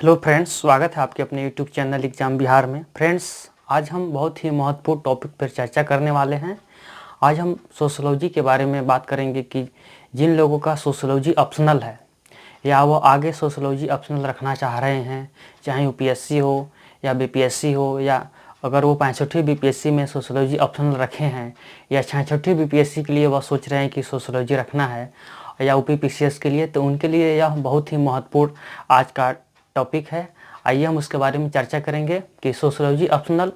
Hello friends, स्वागत है आपके अपने यूट्यूब चैनल एग्जाम बिहार में। फ्रेंड्स, आज हम बहुत ही महत्वपूर्ण टॉपिक पर चर्चा करने वाले हैं। आज हम सोशियोलॉजी के बारे में बात करेंगे कि जिन लोगों का सोशियोलॉजी ऑप्शनल है या वो आगे सोशियोलॉजी ऑप्शनल रखना चाह रहे हैं, चाहे यूपीएससी हो या बीपीएससी हो, या अगर वो 65वीं बीपीएससी में सोशियोलॉजी ऑप्शनल रखे हैं या 66वीं बीपीएससी के लिए वह सोच रहे हैं कि सोशियोलॉजी रखना है, या यूपीपीसीएस के लिए, तो उनके लिए यह बहुत ही महत्वपूर्ण आज का टॉपिक है। आइए हम उसके बारे में चर्चा करेंगे कि सोशियोलॉजी ऑप्शनल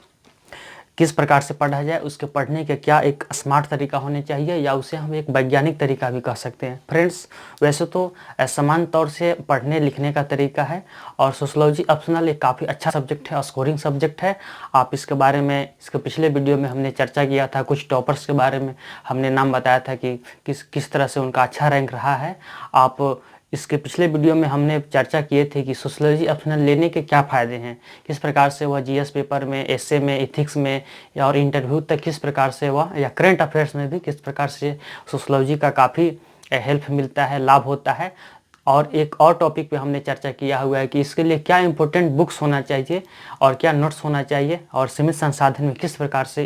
किस प्रकार से पढ़ा जाए, उसके पढ़ने के क्या एक स्मार्ट तरीका होने चाहिए, या उसे हम एक वैज्ञानिक तरीका भी कह सकते हैं। फ्रेंड्स, वैसे तो समान तौर से पढ़ने लिखने का तरीका है और सोशियोलॉजी ऑप्शनल एक काफ़ी अच्छा सब्जेक्ट है और स्कोरिंग सब्जेक्ट है। आप इसके बारे में इसके पिछले वीडियो में हमने चर्चा किया था, कुछ टॉपर्स के बारे में हमने नाम बताया था कि किस तरह से उनका अच्छा रैंक रहा है। आप इसके पिछले वीडियो में हमने चर्चा किए थे कि सोशियोलॉजी ऑप्शनल लेने के क्या फ़ायदे हैं, किस प्रकार से वह जीएस पेपर में, एसए में, एथिक्स में या और इंटरव्यू तक किस प्रकार से वह, या करंट अफेयर्स में भी किस प्रकार से सोशियोलॉजी का काफ़ी हेल्प मिलता है, लाभ होता है। और एक और टॉपिक पे हमने चर्चा किया हुआ है कि इसके लिए क्या इंपॉर्टेंट बुक्स होना चाहिए और क्या नोट्स होना चाहिए, और सीमित संसाधन में किस प्रकार से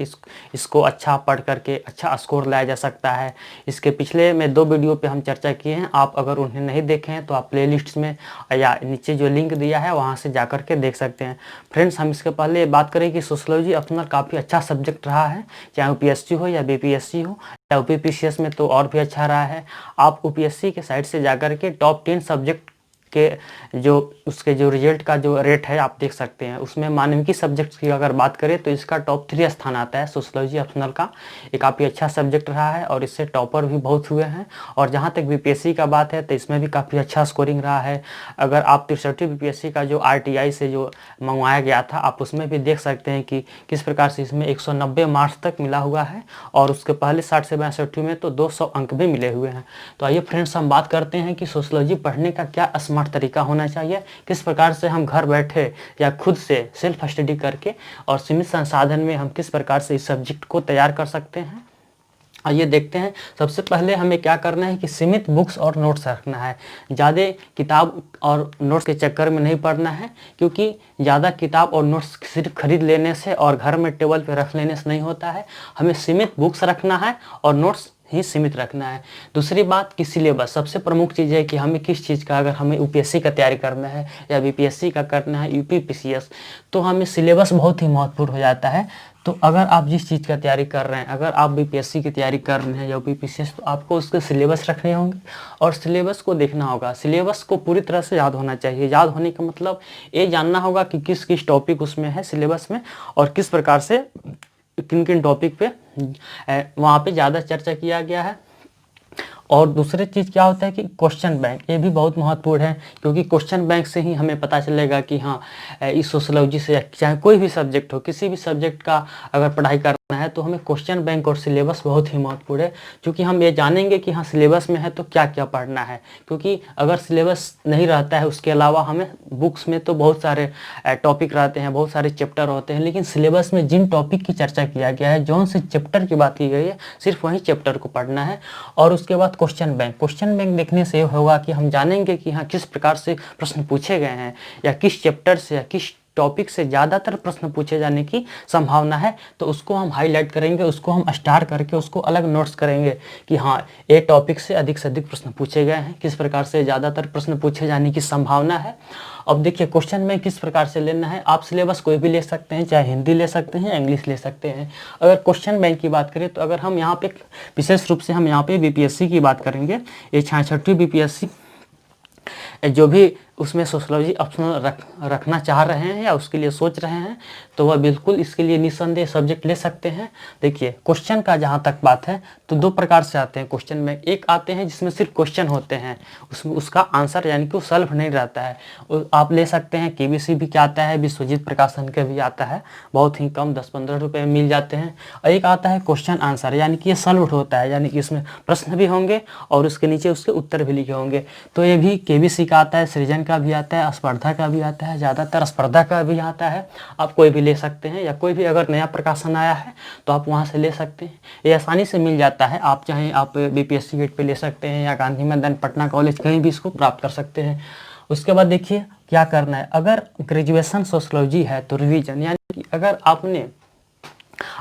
इसको अच्छा पढ़ करके अच्छा स्कोर लाया जा सकता है। इसके पिछले में 2 वीडियो पे हम चर्चा किए हैं। आप अगर उन्हें नहीं देखे हैं तो आप प्लेलिस्ट में या नीचे जो लिंक दिया है वहाँ से जा कर के देख सकते हैं। फ्रेंड्स, हम इसके पहले बात करें कि सोशियोलॉजी ऑप्शनल काफ़ी अच्छा सब्जेक्ट रहा है, चाहे यूपीएससी हो या बीपीएससी हो या यूपीपीसीएस में तो और भी अच्छा रहा है। आप यूपीएससी के साइट से जाकर के टॉप 10 सब्जेक्ट के जो उसके जो रिजल्ट का जो रेट है आप देख सकते हैं। उसमें मानविकी सब्जेक्ट की अगर बात करें तो इसका टॉप 3 स्थान आता है सोशियोलॉजी ऑप्शनल का। ये काफ़ी अच्छा सब्जेक्ट रहा है और इससे टॉपर भी बहुत हुए हैं। और जहाँ तक बीपीएससी का बात है तो इसमें भी काफ़ी अच्छा स्कोरिंग रहा है। अगर आप 63वीं बीपीएससी का जो आरटीआई से जो मंगवाया गया था, आप उसमें भी देख सकते हैं कि किस प्रकार से इसमें 190 मार्क्स तक मिला हुआ है और उसके पहले 60 से 62 में तो 200 अंक भी मिले हुए हैं। तो आइए फ्रेंड्स, हम बात करते हैं कि सोशियोलॉजी पढ़ने का क्या स्मार्ट तरीका होना चाहिए, किस प्रकार से हम घर बैठे या खुद से सेल्फ स्टडी करके और सीमित संसाधन में हम किस प्रकार से इस सब्जेक्ट को तैयार कर सकते हैं। आइए देखते हैं। सबसे पहले हमें क्या करना है कि सीमित बुक्स और नोट्स रखना है। ज़्यादा किताब और नोट्स के चक्कर में नहीं पढ़ना है, क्योंकि ज़्यादा किताब और नोट्स सिर्फ खरीद लेने से और घर में टेबल पे रख लेने से नहीं होता है। हमें सीमित बुक्स रखना है और नोट्स ही सीमित रखना है। दूसरी बात कि सिलेबस, सबसे प्रमुख चीज़ है कि हमें किस चीज़ का, अगर हमें यूपीएससी का तैयारी करना है या बीपीएससी का करना है, यूपीपीसीएस, तो हमें सिलेबस बहुत ही महत्वपूर्ण हो जाता है। तो अगर आप जिस चीज़ का तैयारी कर रहे हैं, अगर आप बीपीएससी की तैयारी कर रहे हैं या यूपीपीसीएस, तो आपको उसके सिलेबस रखने होंगे और सिलेबस को देखना होगा। सिलेबस को पूरी तरह से याद होना चाहिए। याद होने का मतलब ये जानना होगा कि किस किस टॉपिक उसमें है सिलेबस में और किस प्रकार से किन किन टॉपिक पे वहाँ पे ज़्यादा चर्चा किया गया है। और दूसरी चीज़ क्या होता है कि क्वेश्चन बैंक, ये भी बहुत महत्वपूर्ण है, क्योंकि क्वेश्चन बैंक से ही हमें पता चलेगा कि हाँ, इस सोशियोलॉजी से चाहे कोई भी सब्जेक्ट हो, किसी भी सब्जेक्ट का अगर पढ़ाई करना है तो हमें क्वेश्चन बैंक और सिलेबस बहुत ही महत्वपूर्ण है। क्योंकि हम ये जानेंगे कि हाँ सिलेबस में है तो क्या क्या पढ़ना है, क्योंकि अगर सिलेबस नहीं रहता है, उसके अलावा हमें बुक्स में तो बहुत सारे टॉपिक रहते हैं, बहुत सारे चैप्टर होते हैं, लेकिन सिलेबस में जिन टॉपिक की चर्चा किया गया है, जौन से चैप्टर की बात की गई है, सिर्फ वही चैप्टर को पढ़ना है। और उसके बाद क्वेश्चन बैंक देखने से होगा कि हम जानेंगे कि हाँ किस प्रकार से प्रश्न पूछे गए हैं या किस चैप्टर से या किस टॉपिक से ज़्यादातर प्रश्न पूछे जाने की संभावना है। तो उसको हम हाईलाइट करेंगे, उसको हम स्टार करके उसको अलग नोट्स करेंगे कि हाँ ये टॉपिक से अधिक प्रश्न पूछे गए हैं, किस प्रकार से ज़्यादातर प्रश्न पूछे जाने की संभावना है। अब देखिए क्वेश्चन में किस प्रकार से लेना है। आप सिलेबस कोई भी ले सकते हैं, चाहे हिंदी ले सकते हैं, इंग्लिश ले सकते हैं। अगर क्वेश्चन बैंक की बात करें तो अगर हम यहाँ पे विशेष रूप से हम यहाँ पे बीपीएससी की बात करेंगे, ये 66वीं बीपीएससी जो भी उसमें सोशियोलॉजी ऑप्शनल रखना चाह रहे हैं या उसके लिए सोच रहे हैं, तो वह बिल्कुल इसके लिए निस्संदेह सब्जेक्ट ले सकते हैं। देखिए क्वेश्चन का जहाँ तक बात है तो 2 प्रकार से आते हैं क्वेश्चन में। एक आते हैं जिसमें सिर्फ क्वेश्चन होते हैं, उसमें उसका आंसर यानी कि वो सॉल्व नहीं रहता है। आप ले सकते हैं केबीसी भी क्या आता है, विश्वजीत प्रकाशन के भी आता है, बहुत ही कम 10-15 रुपये में मिल जाते हैं। और एक आता है क्वेश्चन आंसर, यानी कि ये सॉल्व होता है, यानी कि इसमें प्रश्न भी होंगे और उसके नीचे उसके उत्तर भी लिखे होंगे। तो ये भी केबीसी का आता है, सृजन का भी आता है, स्पर्धा का भी आता है, ज़्यादातर स्पर्धा का भी आता है। आप कोई भी ले सकते हैं, या कोई भी अगर नया प्रकाशन आया है तो आप वहाँ से ले सकते हैं, ये आसानी से मिल जाता है। आप चाहें आप बीपीएससी गेट पे ले सकते हैं या गांधी मैदान पटना कॉलेज कहीं भी इसको प्राप्त कर सकते हैं। उसके बाद देखिए क्या करना है। अगर ग्रेजुएशन सोशलॉजी है तो रिवीजन, यानी कि अगर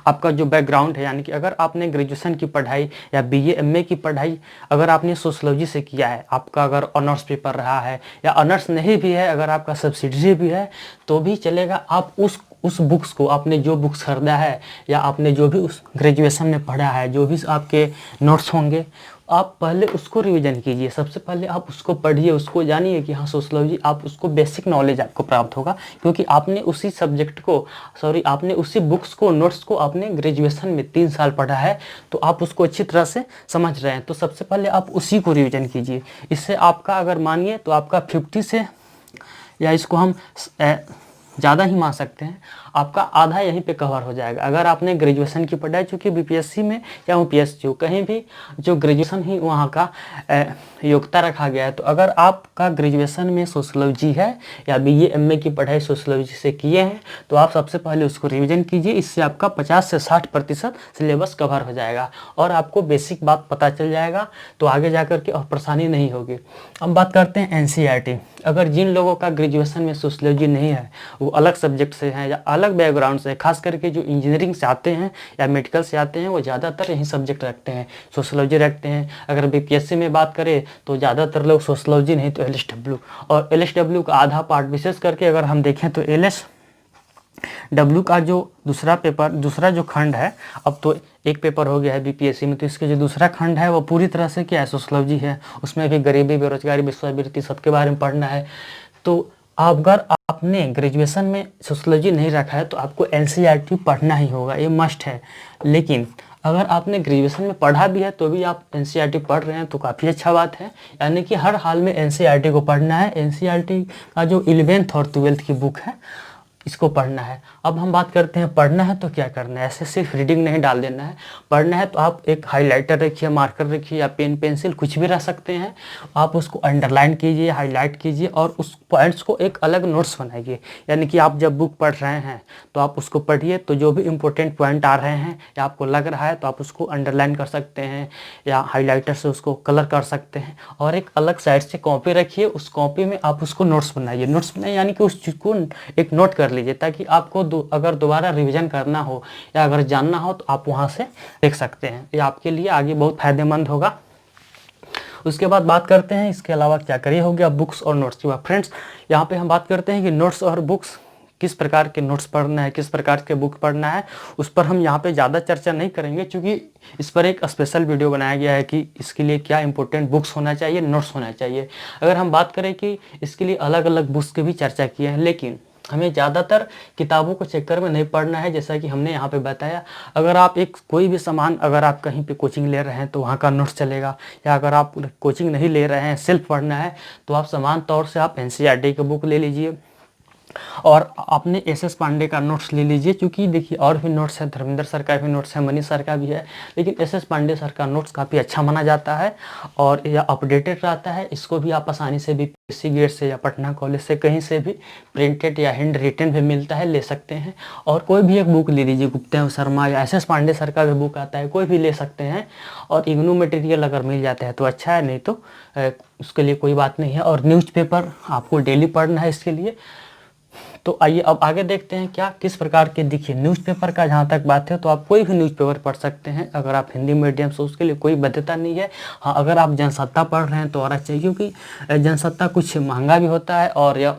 आपका जो बैकग्राउंड है, यानी कि अगर आपने ग्रेजुएशन की पढ़ाई या बीए एमए की पढ़ाई अगर आपने सोशलॉजी से किया है, आपका अगर ऑनर्स पेपर रहा है या ऑनर्स नहीं भी है, अगर आपका सब्सिडरी भी है तो भी चलेगा। आप उस बुक्स को, आपने जो बुक्स खरीदा है या आपने जो भी उस ग्रेजुएशन में पढ़ा है, जो भी आपके नोट्स होंगे, आप पहले उसको रिवीजन कीजिए। सबसे पहले आप उसको पढ़िए, उसको जानिए कि हाँ सोशलॉजी, आप उसको बेसिक नॉलेज आपको प्राप्त होगा, क्योंकि आपने उसी सब्जेक्ट को, आपने उसी बुक्स को, नोट्स को आपने ग्रेजुएशन में 3 साल पढ़ा है, तो आप उसको अच्छी तरह से समझ रहे हैं। तो सबसे पहले आप उसी को रिवीजन कीजिए। इससे आपका, अगर मानिए तो आपका 50 से, या इसको हम ज़्यादा ही मान सकते हैं, आपका आधा यहीं पे कवर हो जाएगा। अगर आपने ग्रेजुएशन की पढ़ाई, चूँकि बीपीएससी में या यूपीएससी हो, कहीं भी जो ग्रेजुएशन ही वहाँ का योग्यता रखा गया है, तो अगर आपका ग्रेजुएशन में सोशलॉजी है या बीए एमए की पढ़ाई सोशलॉजी से किए हैं, तो आप सबसे पहले उसको रिवीजन कीजिए। इससे आपका 50 से 60% सिलेबस कवर हो जाएगा और आपको बेसिक बात पता चल जाएगा, तो आगे जा कर के और परेशानी नहीं होगी। अब बात करते हैं एनसीईआरटी। अगर जिन लोगों का ग्रेजुएशन में सोशलॉजी नहीं है, वो अलग सब्जेक्ट से हैं या अलग बैकग्राउंड से, खास करके जो इंजीनियरिंग से आते हैं या मेडिकल से आते हैं, वो ज़्यादातर यही सब्जेक्ट रखते हैं, सोशलॉजी रखते हैं। अगर बीपीएससी में बात करें तो ज़्यादातर लोग सोशलॉजी नहीं तो एलएसडब्ल्यू, और एलएसडब्ल्यू का आधा पार्ट, विशेष करके अगर हम देखें तो एलएसडब्ल्यू का जो दूसरा जो खंड है, अब तो एक पेपर हो गया है बीपीएससी में, तो इसके जो दूसरा खंड है वो पूरी तरह से क्या है, सोशलॉजी है। उसमें भी गरीबी, बेरोजगारी, विश्ववृत्ति, सबके बारे में पढ़ना है। तो अगर आपने ग्रेजुएशन में सोशलॉजी नहीं रखा है तो आपको एनसीईआरटी पढ़ना ही होगा, ये मस्ट है। लेकिन अगर आपने ग्रेजुएशन में पढ़ा भी है तो भी आप एनसीईआरटी पढ़ रहे हैं तो काफ़ी अच्छा बात है, यानी कि हर हाल में एनसीईआरटी को पढ़ना है। एनसीईआरटी का जो 11th और 12th की बुक है, इसको पढ़ना है। अब हम बात करते हैं पढ़ना है तो क्या करना है। ऐसे सिर्फ रीडिंग नहीं डाल देना है। पढ़ना है तो आप एक हाइलाइटर रखिए, मार्कर रखिए, या पेन पेंसिल कुछ भी रख सकते हैं। आप उसको अंडरलाइन कीजिए, हाईलाइट कीजिए और उस पॉइंट्स को एक अलग नोट्स बनाइए। यानी कि आप जब बुक पढ़ रहे हैं तो आप उसको पढ़िए, तो जो भी इंपॉर्टेंट पॉइंट आ रहे हैं या आपको लग रहा है तो आप उसको अंडरलाइन कर सकते हैं या हाईलाइटर से उसको कलर कर सकते हैं। और एक अलग साइड से कॉपी रखिए, उस कॉपी में आप उसको नोट्स बनाइए। नोट्स बनाइए यानी कि उस चीज़ को एक नोट कर लीजिए, ताकि आपको अगर दोबारा रिवीजन करना हो या अगर जानना हो तो आप वहां से देख सकते हैं। ये आपके लिए आगे बहुत फायदेमंद होगा। उसके बाद बात करते हैं इसके अलावा क्या करिए, हो गया बुक्स और नोट्स की बात। फ्रेंड्स, यहाँ पे हम बात करते हैं कि नोट्स और बुक्स, किस प्रकार के नोट्स पढ़ना है, किस प्रकार के बुक पढ़ना है, उस पर हम यहाँ पे ज़्यादा चर्चा नहीं करेंगे, क्योंकि इस पर एक स्पेशल वीडियो बनाया गया है कि इसके लिए क्या इंपॉर्टेंट बुक्स होना चाहिए, नोट्स होना चाहिए। अगर हम बात करें कि इसके लिए अलग अलग बुक्स की भी चर्चा की है, लेकिन हमें ज़्यादातर किताबों को चक्कर में नहीं पढ़ना है। जैसा कि हमने यहाँ पे बताया, अगर आप कोई भी सामान, अगर आप कहीं पे कोचिंग ले रहे हैं तो वहाँ का नोट्स चलेगा, या अगर आप कोचिंग नहीं ले रहे हैं, सेल्फ पढ़ना है, तो आप समान तौर से आप एनसीईआरटी की बुक ले लीजिए और आपने एसएस पांडे का नोट्स ले लीजिए। क्योंकि देखिए और भी नोट्स है, धर्मेंद्र सर का भी नोट्स है, मनीष सर का भी है, लेकिन एसएस पांडे सर का नोट्स काफ़ी अच्छा माना जाता है और यह अपडेटेड रहता है। इसको भी आप आसानी से बीपीएससी गेट से या पटना कॉलेज से कहीं से भी प्रिंटेड या हैंड रिटन भी मिलता है, ले सकते हैं। और कोई भी एक बुक ले लीजिए, गुप्ता शर्मा या एसएस पांडे सर का भी बुक आता है, कोई भी ले सकते हैं। और इग्नू मटेरियल अगर मिल जाता है तो अच्छा है, नहीं तो उसके लिए कोई बात नहीं है। और न्यूज़पेपर आपको डेली पढ़ना है इसके लिए। तो आइए अब आगे देखते हैं क्या किस प्रकार के, देखिए न्यूज़पेपर का जहाँ तक बात है तो आप कोई भी न्यूज़पेपर पढ़ सकते हैं। अगर आप हिंदी मीडियम से, उसके लिए कोई बाध्यता नहीं है। हाँ, अगर आप जनसत्ता पढ़ रहे हैं तो और अच्छा, क्योंकि जनसत्ता कुछ महंगा भी होता है और यह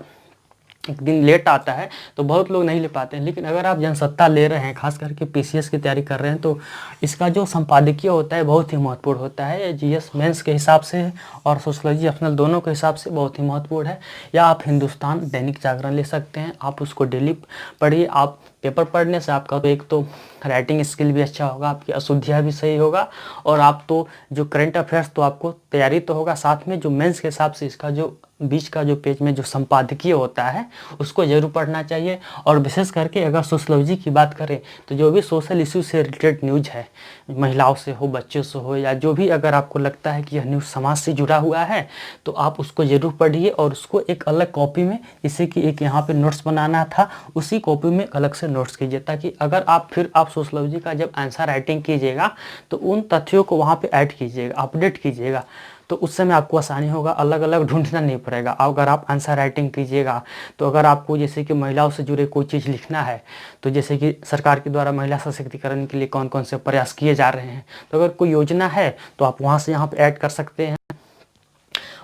एक दिन लेट आता है, तो बहुत लोग नहीं ले पाते हैं। लेकिन अगर आप जनसत्ता ले रहे हैं, खास करके पीसीएस की तैयारी कर रहे हैं, तो इसका जो संपादकीय होता है बहुत ही महत्वपूर्ण होता है। जीएस मेंस के हिसाब से और सोशलॉजी ऑप्शनल दोनों के हिसाब से बहुत ही महत्वपूर्ण है। या आप हिंदुस्तान दैनिक जागरण ले सकते हैं, आप उसको डेली पढ़िए। आप पेपर पढ़ने से आपका तो एक तो राइटिंग स्किल भी अच्छा होगा, आपकी अशुद्धियाँ भी सही होगा, और आप तो जो करंट अफेयर्स तो आपको तैयारी तो होगा, साथ में जो मेंस के हिसाब से इसका जो बीच का जो पेज में जो संपादकीय होता है उसको जरूर पढ़ना चाहिए। और विशेष करके अगर सोशलॉजी की बात करें तो जो भी सोशल इश्यू से रिलेटेड न्यूज है, महिलाओं से हो, बच्चों से हो, या जो भी अगर आपको लगता है कि यह न्यूज़ समाज से जुड़ा हुआ है, तो आप उसको जरूर पढ़िए। और उसको एक अलग कॉपी में, जैसे कि एक यहाँ पे नोट्स बनाना था, उसी कॉपी में अलग से नोट्स कीजिए, ताकि अगर आप सोशलॉजी का जब आंसर राइटिंग कीजिएगा तो उन तथ्यों को वहाँ पे ऐड कीजिएगा, अपडेट कीजिएगा। तो उस समय आपको आसानी होगा, अलग अलग ढूंढना नहीं पड़ेगा। अगर आप आंसर राइटिंग कीजिएगा तो अगर आपको जैसे कि महिलाओं से जुड़े कोई चीज़ लिखना है, तो जैसे कि सरकार के द्वारा महिला सशक्तिकरण के लिए कौन कौन से प्रयास किए जा रहे हैं, तो अगर कोई योजना है तो आप वहाँ से यहाँ पर ऐड कर सकते हैं।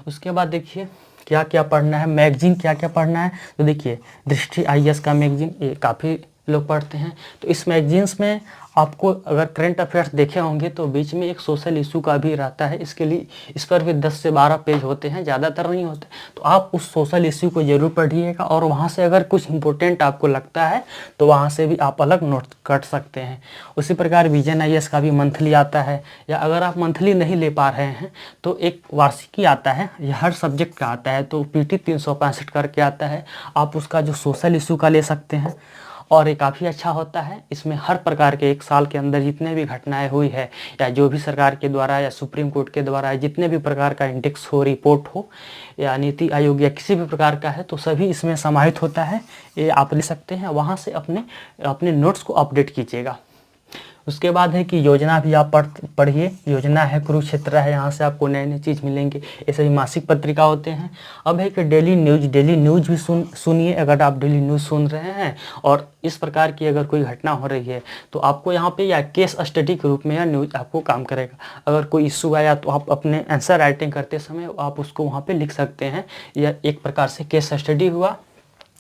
उसके बाद देखिए क्या क्या पढ़ना है, मैगजीन क्या क्या पढ़ना है। तो देखिए दृष्टि IAS का मैगजीन, ये काफ़ी लोग पढ़ते हैं। तो इस मैगजीन्स में आपको अगर करंट अफेयर्स देखे होंगे तो बीच में एक सोशल इशू का भी रहता है। इसके लिए इस पर भी 10 से 12 पेज होते हैं, ज़्यादातर नहीं होते। तो आप उस सोशल इशू को ज़रूर पढ़िएगा और वहाँ से अगर कुछ इंपॉर्टेंट आपको लगता है तो वहाँ से भी आप अलग नोट कर सकते हैं। उसी प्रकार विजन IAS का भी मंथली आता है, या अगर आप मंथली नहीं ले पा रहे हैं तो एक वार्षिकी आता है, यह हर सब्जेक्ट का आता है। तो PT 365 करके आता है, आप उसका जो सोशल इशू का ले सकते हैं और ये काफ़ी अच्छा होता है। इसमें हर प्रकार के एक साल के अंदर जितने भी घटनाएं हुई है, या जो भी सरकार के द्वारा या सुप्रीम कोर्ट के द्वारा जितने भी प्रकार का इंडेक्स हो, रिपोर्ट हो, या नीति आयोग या किसी भी प्रकार का है, तो सभी इसमें समाहित होता है। ये आप ले सकते हैं, वहाँ से अपने नोट्स को अपडेट कीजिएगा। उसके बाद है कि योजना भी आप पढ़िए। योजना है, कुरुक्षेत्र है, यहाँ से आपको नए नए चीज़ मिलेंगे। ऐसे ही मासिक पत्रिका होते हैं। अब है कि डेली न्यूज भी सुनिए। अगर आप डेली न्यूज़ सुन रहे हैं और इस प्रकार की अगर कोई घटना हो रही है तो आपको यहाँ पे या केस स्टडी के रूप में या न्यूज आपको काम करेगा। अगर कोई इशू आया तो आप अपने आंसर राइटिंग करते समय आप उसको वहाँ पे लिख सकते हैं। यह एक प्रकार से केस स्टडी हुआ।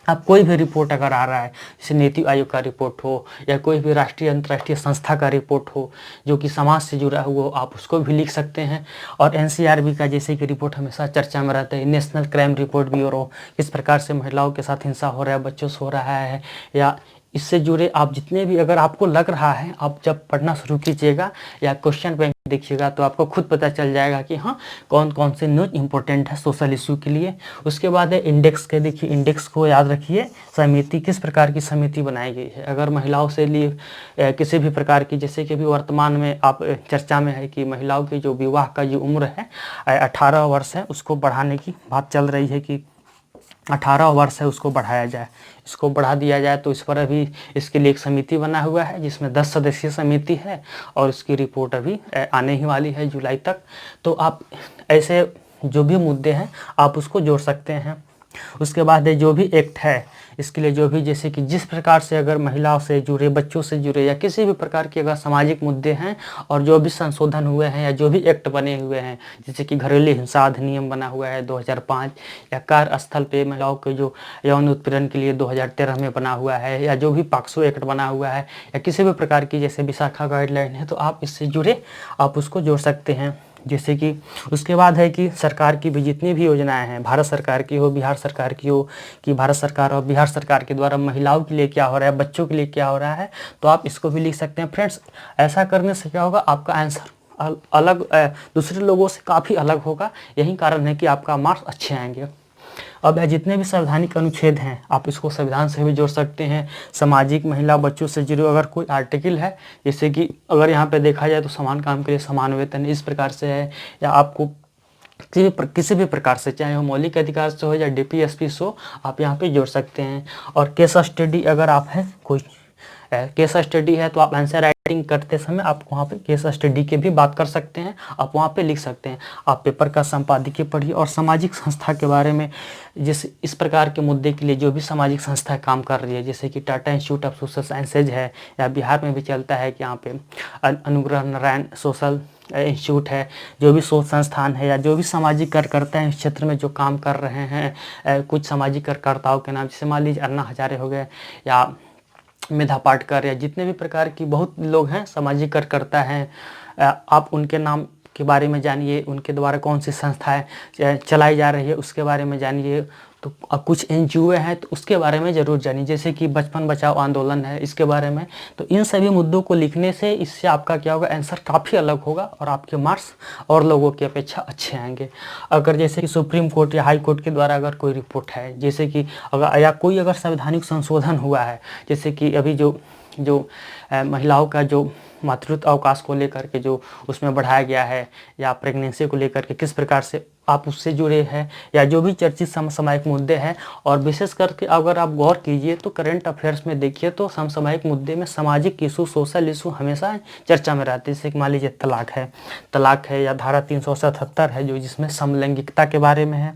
आप कोई भी रिपोर्ट अगर आ रहा है, जैसे नीति आयोग का रिपोर्ट हो या कोई भी राष्ट्रीय अंतर्राष्ट्रीय संस्था का रिपोर्ट हो जो कि समाज से जुड़ा हुआ हो, आप उसको भी लिख सकते हैं। और NCRB का जैसे कि रिपोर्ट हमेशा चर्चा में रहता है, नेशनल क्राइम रिपोर्ट ब्यूरो, किस प्रकार से महिलाओं के साथ हिंसा हो रहा है, बच्चों से हो रहा है, या इससे जुड़े आप जितने भी अगर आपको लग रहा है, आप जब पढ़ना शुरू कीजिएगा या क्वेश्चन बैंक देखिएगा तो आपको खुद पता चल जाएगा कि हाँ कौन कौन से न्यूज इंपॉर्टेंट है सोशल इशू के लिए। उसके बाद है इंडेक्स के। देखिए इंडेक्स को याद रखिए, समिति किस प्रकार की समिति बनाई गई है। अगर महिलाओं से लिए किसी भी प्रकार की, जैसे कि अभी वर्तमान में आप चर्चा में है कि महिलाओं की जो विवाह का जो उम्र है 18 वर्ष है, उसको बढ़ाने की बात चल रही है कि 18 वर्ष है उसको बढ़ाया जाए, इसको बढ़ा दिया जाए। तो इस पर अभी इसके लिए एक समिति बना हुआ है जिसमें 10 सदस्यीय समिति है और उसकी रिपोर्ट अभी आने ही वाली है जुलाई तक। तो आप ऐसे जो भी मुद्दे हैं आप उसको जोड़ सकते हैं। उसके बाद जो भी एक्ट है इसके लिए जो भी, जैसे कि जिस प्रकार से अगर महिलाओं से जुड़े, बच्चों से जुड़े या किसी भी प्रकार के अगर सामाजिक मुद्दे हैं और जो भी संशोधन हुए हैं या जो भी एक्ट बने हुए हैं, जैसे कि घरेलू हिंसा अधिनियम बना हुआ है 2005, या कार्यस्थल पे महिलाओं के जो यौन उत्पीड़न के लिए 2013 में बना हुआ है, या जो भी पॉक्सो एक्ट बना हुआ है, या किसी भी प्रकार की जैसे विशाखा गाइडलाइन है, तो आप इससे जुड़े आप उसको जोड़ सकते हैं। जैसे कि उसके बाद है कि सरकार की भी जितनी भी योजनाएं हैं, भारत सरकार की हो, बिहार सरकार की हो, कि भारत सरकार और बिहार सरकार के द्वारा महिलाओं के लिए क्या हो रहा है, बच्चों के लिए क्या हो रहा है, तो आप इसको भी लिख सकते हैं। फ्रेंड्स, ऐसा करने से क्या होगा, आपका आंसर अलग दूसरे लोगों से काफ़ी अलग होगा। यही कारण है कि आपका मार्क्स अच्छे आएंगे। अब जितने भी संवैधानिक अनुच्छेद हैं आप इसको संविधान से भी जोड़ सकते हैं। सामाजिक, महिला, बच्चों से जुड़े अगर कोई आर्टिकल है, जैसे कि अगर यहाँ पे देखा जाए तो समान काम के लिए समान वेतन इस प्रकार से है, या आपको किसी भी प्रकार से, चाहे वो मौलिक अधिकार से हो या DPSP से हो, आप यहाँ पे जोड़ सकते हैं। और केस स्टडी अगर आप है, कोई केस स्टडी है तो आप आंसर राइटिंग करते समय आप वहाँ पे केस स्टडी के भी बात कर सकते हैं, आप वहाँ पे लिख सकते हैं। आप पेपर का संपादकीय पढ़िए और सामाजिक संस्था के बारे में, जैसे इस प्रकार के मुद्दे के लिए जो भी सामाजिक संस्था काम कर रही है, जैसे कि Tata institute of social sciences है, या बिहार में भी चलता है कि यहाँ पे अनुग्रह नारायण सोशल इंस्टीट्यूट है, जो भी शोध संस्थान है, या जो भी सामाजिक कार्यकर्ता हैं इस क्षेत्र में जो काम कर रहे हैं, कुछ सामाजिक कार्यकर्ताओं के नाम, जैसे मान लीजिए अन्ना हजारे हो गए, या मेधा पाटकर, या जितने भी प्रकार की बहुत लोग हैं सामाजिक कार्यकर्ता हैं, आप उनके नाम के बारे में जानिए, उनके द्वारा कौन सी संस्थाएं चलाई जा रही है उसके बारे में जानिए। तो कुछ NGO हैं तो उसके बारे में ज़रूर जानिए, जैसे कि बचपन बचाओ आंदोलन है इसके बारे में। तो इन सभी मुद्दों को लिखने से इससे आपका क्या होगा, आंसर काफ़ी अलग होगा और आपके मार्क्स और लोगों की अपेक्षा अच्छे आएंगे। अगर जैसे कि सुप्रीम कोर्ट या हाई कोर्ट के द्वारा अगर कोई रिपोर्ट है, जैसे कि अगर या कोई अगर संवैधानिक संशोधन हुआ है, जैसे कि अभी जो महिलाओं का जो मातृत्व अवकाश को लेकर के जो उसमें बढ़ाया गया है, या प्रेगनेंसी को लेकर के किस प्रकार से आप उससे जुड़े हैं, या जो भी चर्चित समसामयिक मुद्दे हैं। और विशेष करके अगर आप गौर कीजिए तो करंट अफेयर्स में देखिए तो समसामयिक मुद्दे में सामाजिक इशू, सोशल इशू हमेशा चर्चा में रहते हैं। जैसे मान लीजिए तलाक है, या धारा 377 है जो जिसमें समलैंगिकता के बारे में है,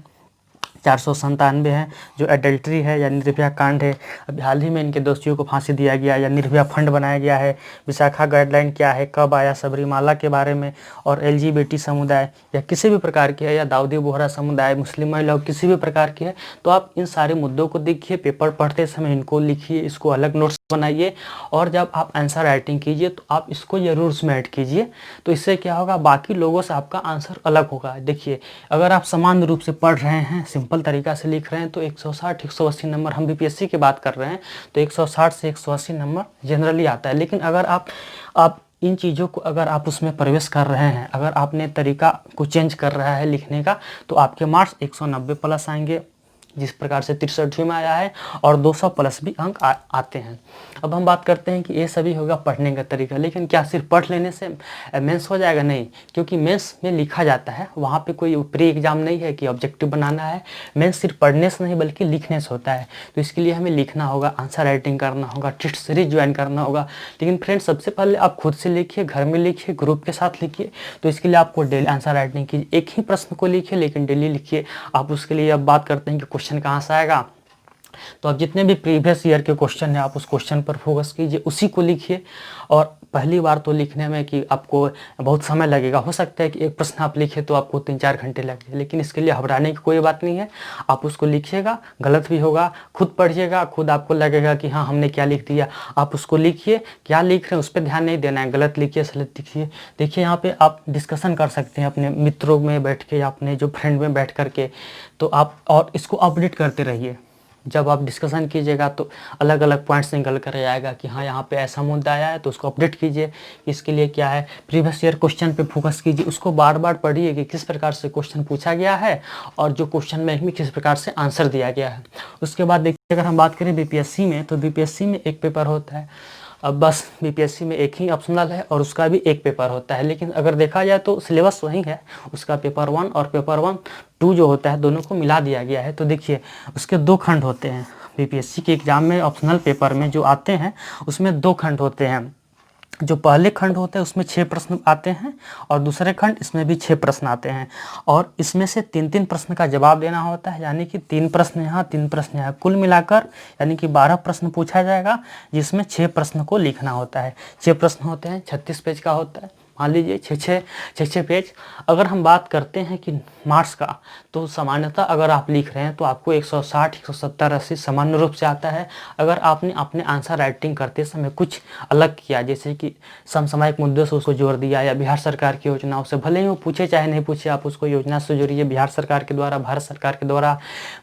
497 है जो एडल्ट्री है, या निर्भया कांड है, अभी हाल ही में इनके दोषियों को फांसी दिया गया, या निर्भया फंड बनाया गया है, विशाखा गाइडलाइन क्या है, कब आया, सबरीमाला के बारे में, और LGBT समुदाय या किसी भी प्रकार की है, या दाऊदी बोहरा समुदाय, मुस्लिम महिलाओं किसी भी प्रकार की है, तो आप इन सारे मुद्दों को देखिए, पेपर पढ़ते समय इनको लिखिए, इसको अलग नोट्स बनाइए, और जब आप आंसर राइटिंग कीजिए तो आप इसको जरूर उसमें ऐड कीजिए। तो इससे क्या होगा, बाकी लोगों से आपका आंसर अलग होगा। देखिए अगर आप समान रूप से पढ़ रहे हैं, सिंपल तरीका से लिख रहे हैं, तो 160 180 नंबर, हम BPSC की बात कर रहे हैं तो 160 से 180 नंबर जनरली आता है। लेकिन अगर आप इन चीज़ों को अगर आप उसमें प्रवेश कर रहे हैं, अगर आपने तरीका को चेंज कर रहा है लिखने का, तो आपके मार्क्स 190 प्लस आएंगे, जिस प्रकार से 63 में आया है, और 200 प्लस भी अंक आते हैं। अब हम बात करते हैं कि ये सभी होगा पढ़ने का तरीका, लेकिन क्या सिर्फ पढ़ लेने से मेंस हो जाएगा? नहीं, क्योंकि मेंस में लिखा जाता है, वहाँ पे कोई प्री एग्जाम नहीं है कि ऑब्जेक्टिव बनाना है। मेंस सिर्फ पढ़ने से नहीं बल्कि लिखने से होता है। तो इसके लिए हमें लिखना होगा, आंसर राइटिंग करना होगा, टेस्ट सीरीज ज्वाइन करना होगा। लेकिन फ्रेंड्स सबसे पहले आप खुद से लिखिए, घर में लिखिए, ग्रुप के साथ लिखिए। तो इसके लिए आपको डेली आंसर राइटिंग कीजिए, एक ही प्रश्न को लिखिए लेकिन डेली लिखिए। आप उसके लिए अब बात करते हैं कि क्वेश्चन कहाँ से आएगा, तो आप जितने भी प्रीवियस ईयर के क्वेश्चन हैं आप उस क्वेश्चन पर फोकस कीजिए, उसी को लिखिए। और पहली बार तो लिखने में कि आपको बहुत समय लगेगा, हो सकता है कि एक प्रश्न आप लिखे तो आपको 3-4 घंटे लग जाए, लेकिन इसके लिए घबराने की कोई बात नहीं है। आप उसको लिखिएगा, गलत भी होगा, खुद पढ़िएगा, खुद आपको लगेगा कि हाँ हमने क्या लिख दिया। आप उसको लिखिए, क्या लिख रहे हैं उस पर ध्यान नहीं देना है, गलत लिखिए सही लिखिए। देखिए यहाँ पे आप डिस्कशन कर सकते हैं अपने मित्रों में बैठ के या अपने जो फ्रेंड में बैठ करके, तो आप और इसको अपडेट करते रहिए। जब आप डिस्कशन कीजिएगा तो अलग अलग पॉइंट्स निकल कर आएगा कि हाँ यहाँ पे ऐसा मुद्दा आया है, तो उसको अपडेट कीजिए। इसके लिए क्या है, प्रीवियस ईयर क्वेश्चन पे फोकस कीजिए, उसको बार बार पढ़िए कि किस प्रकार से क्वेश्चन पूछा गया है और जो क्वेश्चन बैंक में किस प्रकार से आंसर दिया गया है। उसके बाद देखिए अगर हम बात करें BPSC में, तो BPSC में एक पेपर होता है। अब बस BPSC में एक ही ऑप्शनल है और उसका भी एक पेपर होता है, लेकिन अगर देखा जाए तो सिलेबस वही है। उसका पेपर 1 और पेपर 1-2 जो होता है दोनों को मिला दिया गया है। तो देखिए उसके 2 खंड होते हैं। BPSC के एग्जाम में ऑप्शनल पेपर में जो आते हैं उसमें 2 खंड होते हैं। जो पहले खंड होते हैं उसमें 6 प्रश्न आते हैं और दूसरे खंड इसमें भी 6 प्रश्न आते हैं, और इसमें से 3-3 प्रश्न का जवाब देना होता है, यानी कि 3 प्रश्न यहाँ 3 प्रश्न यहाँ, कुल मिलाकर यानी कि 12 प्रश्न पूछा जाएगा, जिसमें 6 प्रश्न को लिखना होता है। 6 प्रश्न होते हैं, 36 पेज का होता है, मान लीजिए 6 पेज। अगर हम बात करते हैं कि मार्क्स का, तो सामान्यतः अगर आप लिख रहे हैं तो आपको 160, 170, 80 सामान्य रूप से आता है। अगर आपने अपने आंसर राइटिंग करते समय कुछ अलग किया, जैसे कि समसामयिक मुद्दों से उसको जोड़ दिया, या बिहार सरकार की योजनाओं से, भले ही वो पूछे चाहे नहीं पूछे, आप उसको योजना से जोड़िए। बिहार सरकार के द्वारा, भारत सरकार के द्वारा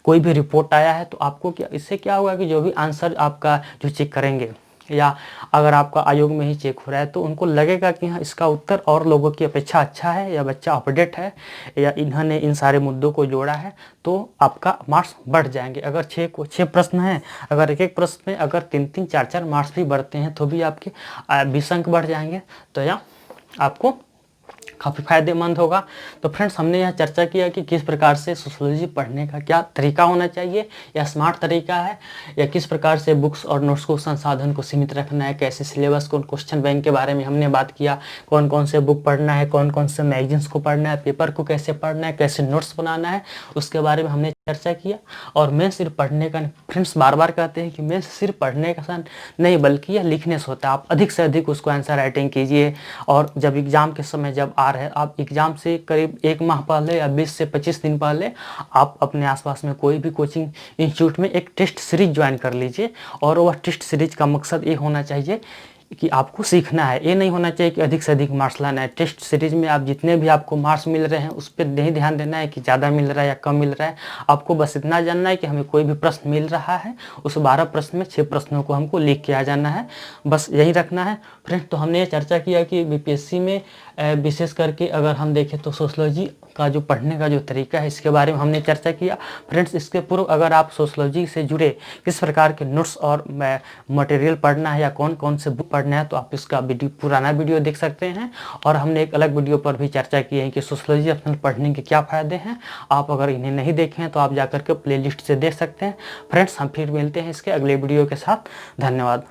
कोई भी रिपोर्ट आया है तो आपको क्या, इससे क्या होगा कि जो भी आंसर आपका जो चेक करेंगे, या अगर आपका आयोग में ही चेक हो रहा है, तो उनको लगेगा कि हाँ इसका उत्तर और लोगों की अपेक्षा अच्छा है, या बच्चा अपडेट है, या इन्होंने इन सारे मुद्दों को जोड़ा है, तो आपका मार्क्स बढ़ जाएंगे। अगर 6 प्रश्न हैं, अगर एक प्रश्न में अगर 3-3, 4-4 मार्क्स भी बढ़ते हैं तो भी आपके 20 अंक बढ़ जाएंगे, तो यह आपको काफ़ी फायदेमंद होगा। तो फ्रेंड्स हमने यहाँ चर्चा किया कि किस प्रकार से सोशियोलॉजी पढ़ने का क्या तरीका होना चाहिए, या स्मार्ट तरीका है, या किस प्रकार से बुक्स और नोट्स को, संसाधन को सीमित रखना है, कैसे सिलेबस को, क्वेश्चन बैंक के बारे में हमने बात किया, कौन कौन से बुक पढ़ना है, कौन कौन से मैगजीन्स को पढ़ना है, पेपर को कैसे पढ़ना है, कैसे नोट्स बनाना है, उसके बारे में हमने चर्चा किया। और मैं सिर्फ पढ़ने का, फ्रेंड्स बार बार कहते हैं कि मैं सिर्फ पढ़ने का नहीं बल्कि यह लिखने से होता है। आप अधिक से अधिक उसको आंसर राइटिंग कीजिए, और जब एग्जाम के समय जब आ रहे हैं, आप एग्जाम से करीब 1 माह पहले या 20 से 25 दिन पहले आप अपने आसपास में कोई भी कोचिंग इंस्टीट्यूट में एक टेस्ट सीरीज ज्वाइन कर लीजिए। और वह टेस्ट सीरीज का मकसद ये होना चाहिए कि आपको सीखना है, ये नहीं होना चाहिए कि अधिक से अधिक मार्क्स लाना है। टेस्ट सीरीज में आप जितने भी आपको मार्क्स मिल रहे हैं उस पर नहीं ध्यान देना है कि ज़्यादा मिल रहा है या कम मिल रहा है। आपको बस इतना जानना है कि हमें कोई भी प्रश्न मिल रहा है, उस 12 प्रश्न में 6 प्रश्नों को हमको लिख के आ जाना है, बस यही रखना है फ्रेंड्स। तो हमने ये चर्चा किया कि BPSC में विशेष करके अगर हम देखें तो सोशियोलॉजी का जो पढ़ने का जो तरीका है इसके बारे में हमने चर्चा किया। फ्रेंड्स, इसके पूर्व अगर आप सोशलॉजी से जुड़े किस प्रकार के नोट्स और मटेरियल पढ़ना है या कौन कौन से बुक पढ़ना है तो आप इसका पुराना वीडियो देख सकते हैं। और हमने एक अलग वीडियो पर भी चर्चा की है कि सोशलॉजी ऑप्शनल पढ़ने के क्या फ़ायदे हैं। आप अगर इन्हें नहीं देखे हैं तो आप जाकर के प्लेलिस्ट से देख सकते हैं। फ्रेंड्स, हम फिर मिलते हैं इसके अगले वीडियो के साथ। धन्यवाद।